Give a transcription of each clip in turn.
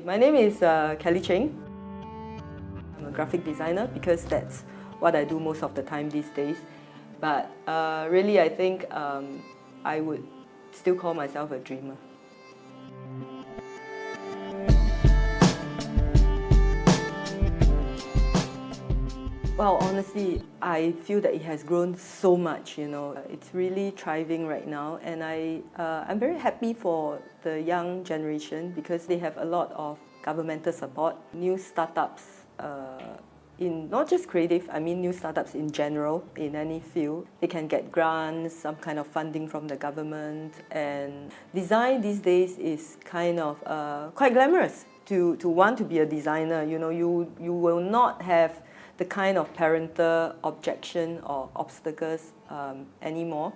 My name is Kelley Cheng. I'm a graphic designer because that's what I do most of the time these days. But really, I think I would still call myself a dreamer. Well, honestly, I feel that it has grown so much, It's really thriving right now, and I'm very happy for the young generation because they have a lot of governmental support. New startups in not just creative, I mean new startups in general, in any field. They can get grants, some kind of funding from the government, and design these days is kind of quite glamorous to want to be a designer. You will not have the kind of parental objection or obstacles anymore.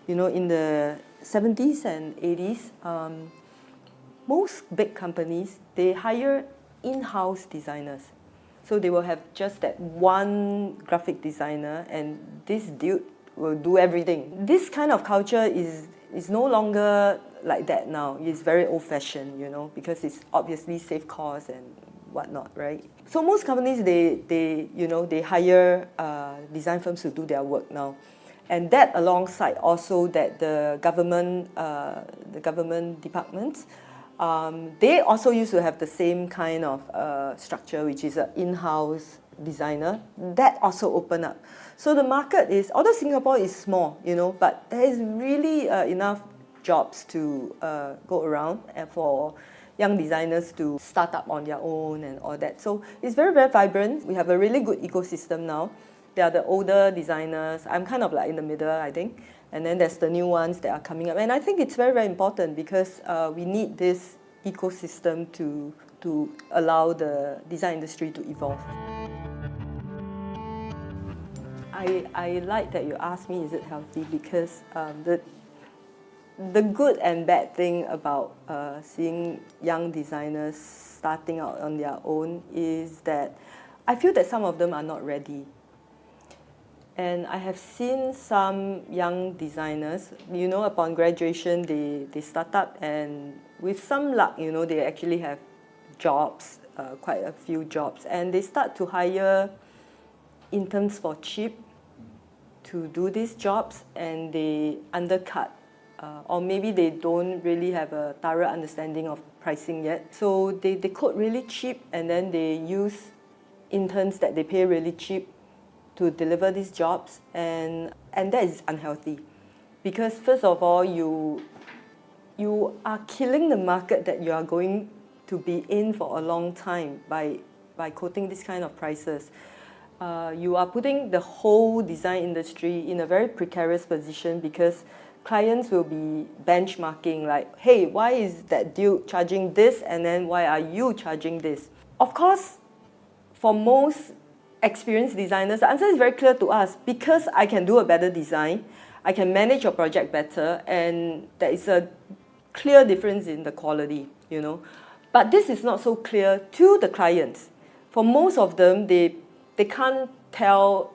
In the 70s and 80s, most big companies, they hire in-house designers. So they will have just that one graphic designer and this dude will do everything. This kind of culture is no longer like that now. It's very old-fashioned, because it's obviously save costs and whatnot, right? So most companies, they hire design firms to do their work now. And that alongside also that the government departments, they also used to have the same kind of structure, which is an in-house designer. That also opened up. So the market is, although Singapore is small, but there is really enough jobs to go around and for young designers to start up on their own and all that. So it's very, very vibrant. We have a really good ecosystem now. There are the older designers. I'm kind of like in the middle, I think. And then there's the new ones that are coming up. And I think it's very, very important because we need this ecosystem to allow the design industry to evolve. I like that you asked me, is it healthy? Because the good and bad thing about seeing young designers starting out on their own is that I feel that some of them are not ready. And I have seen some young designers, upon graduation, they start up and with some luck, they actually have jobs, quite a few jobs. And they start to hire interns for cheap to do these jobs and they undercut. Or maybe they don't really have a thorough understanding of pricing yet. So they code really cheap and then they use interns that they pay really cheap to deliver these jobs, and that is unhealthy. Because first of all, you are killing the market that you are going to be in for a long time by quoting this kind of prices. You are putting the whole design industry in a very precarious position because clients will be benchmarking like, hey, why is that dude charging this and then why are you charging this? Of course, for most experienced designers, the answer is very clear to us. Because I can do a better design, I can manage your project better, and there is a clear difference in the quality, But this is not so clear to the clients. For most of them, they can't tell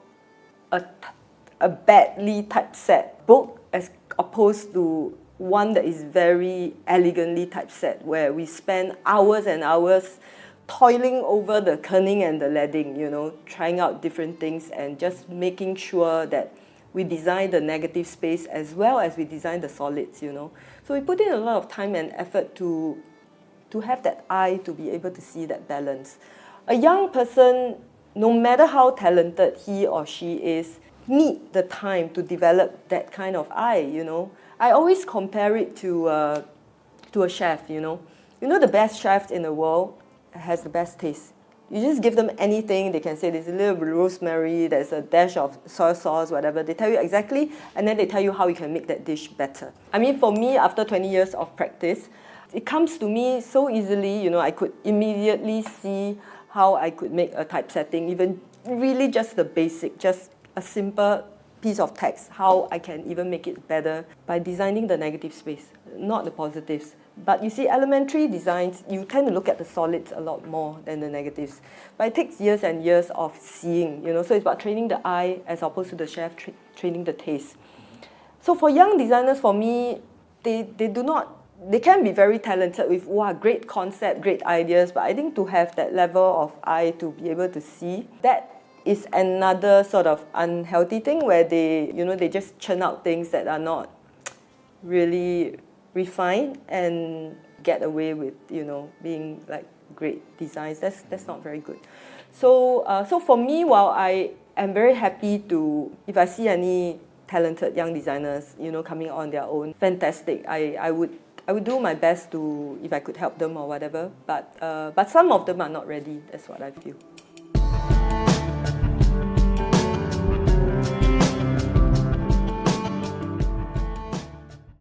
a badly typeset book as opposed to one that is very elegantly typeset, where we spend hours and hours toiling over the kerning and the leading, trying out different things and just making sure that we design the negative space as well as we design the solids, So we put in a lot of time and effort to have that eye to be able to see that balance. A young person, no matter how talented he or she is, need the time to develop that kind of eye, I always compare it to a chef, the best chef in the world has the best taste. You just give them anything, they can say there's a little rosemary, there's a dash of soy sauce, whatever. They tell you exactly, and then they tell you how you can make that dish better. I mean, for me, after 20 years of practice, it comes to me so easily, I could immediately see how I could make a typesetting, even really just the basic, just a simple piece of text, how I can even make it better by designing the negative space, not the positives. But you see, elementary designs, you tend to look at the solids a lot more than the negatives. But it takes years and years of seeing, so it's about training the eye as opposed to the chef training the taste. So for young designers, for me, they do not they can be very talented with wow, great concept, great ideas, but I think to have that level of eye to be able to see, that is another sort of unhealthy thing where they, they just churn out things that are not really refined and get away with, being like great designs. That's not very good. So so for me, while I am very happy to, if I see any talented young designers, coming on their own, fantastic. I would do my best to, if I could help them or whatever. But some of them are not ready. That's what I feel.